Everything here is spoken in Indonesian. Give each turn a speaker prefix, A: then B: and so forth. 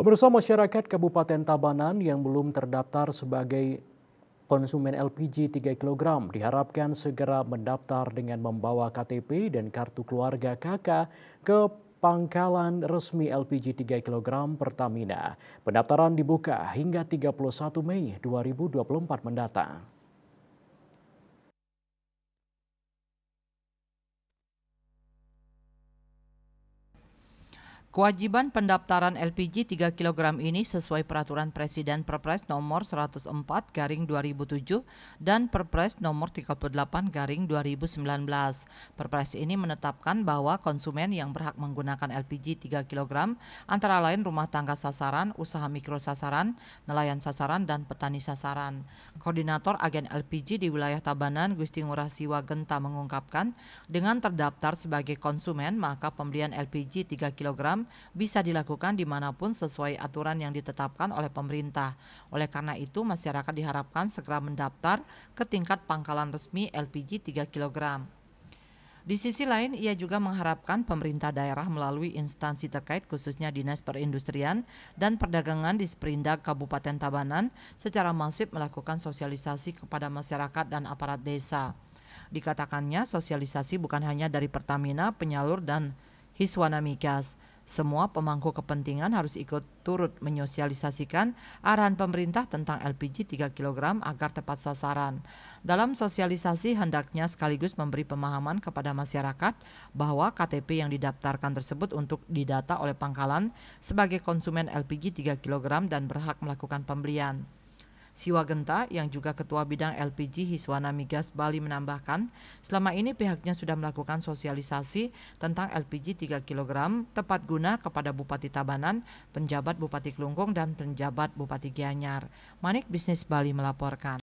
A: Pemirsa, masyarakat Kabupaten Tabanan yang belum terdaftar sebagai konsumen LPG 3 kg diharapkan segera mendaftar dengan membawa KTP dan kartu keluarga KK ke pangkalan resmi LPG 3 kg Pertamina. Pendaftaran dibuka hingga 31 Mei 2024 mendatang.
B: Kewajiban pendaftaran LPG 3 kg ini sesuai Peraturan Presiden Perpres nomor 104/2007 dan Perpres nomor 38/2019. Perpres ini menetapkan bahwa konsumen yang berhak menggunakan LPG 3 kg antara lain rumah tangga sasaran, usaha mikro sasaran, nelayan sasaran, dan petani sasaran. Koordinator Agen LPG di wilayah Tabanan, Gusti Ngurah Siwa Genta mengungkapkan, dengan terdaftar sebagai konsumen maka pembelian LPG 3 kg bisa dilakukan dimanapun sesuai aturan yang ditetapkan oleh pemerintah. Oleh karena itu, masyarakat diharapkan segera mendaftar ke tingkat pangkalan resmi LPG 3 kg. Di sisi lain, ia juga mengharapkan pemerintah daerah melalui instansi terkait khususnya Dinas Perindustrian dan Perdagangan di Sperindak Kabupaten Tabanan secara masif melakukan sosialisasi kepada masyarakat dan aparat desa. Dikatakannya sosialisasi bukan hanya dari Pertamina, penyalur, dan Hiswana Migas. Semua pemangku kepentingan harus ikut turut menyosialisasikan arahan pemerintah tentang LPG 3 kg agar tepat sasaran. Dalam sosialisasi hendaknya sekaligus memberi pemahaman kepada masyarakat bahwa KTP yang didaftarkan tersebut untuk didata oleh pangkalan sebagai konsumen LPG 3 kg dan berhak melakukan pembelian. Siwa Genta yang juga Ketua Bidang LPG Hiswana Migas Bali menambahkan, selama ini pihaknya sudah melakukan sosialisasi tentang LPG 3 kg tepat guna kepada Bupati Tabanan, penjabat Bupati Klungkung, dan penjabat Bupati Gianyar. Manik Bisnis Bali melaporkan.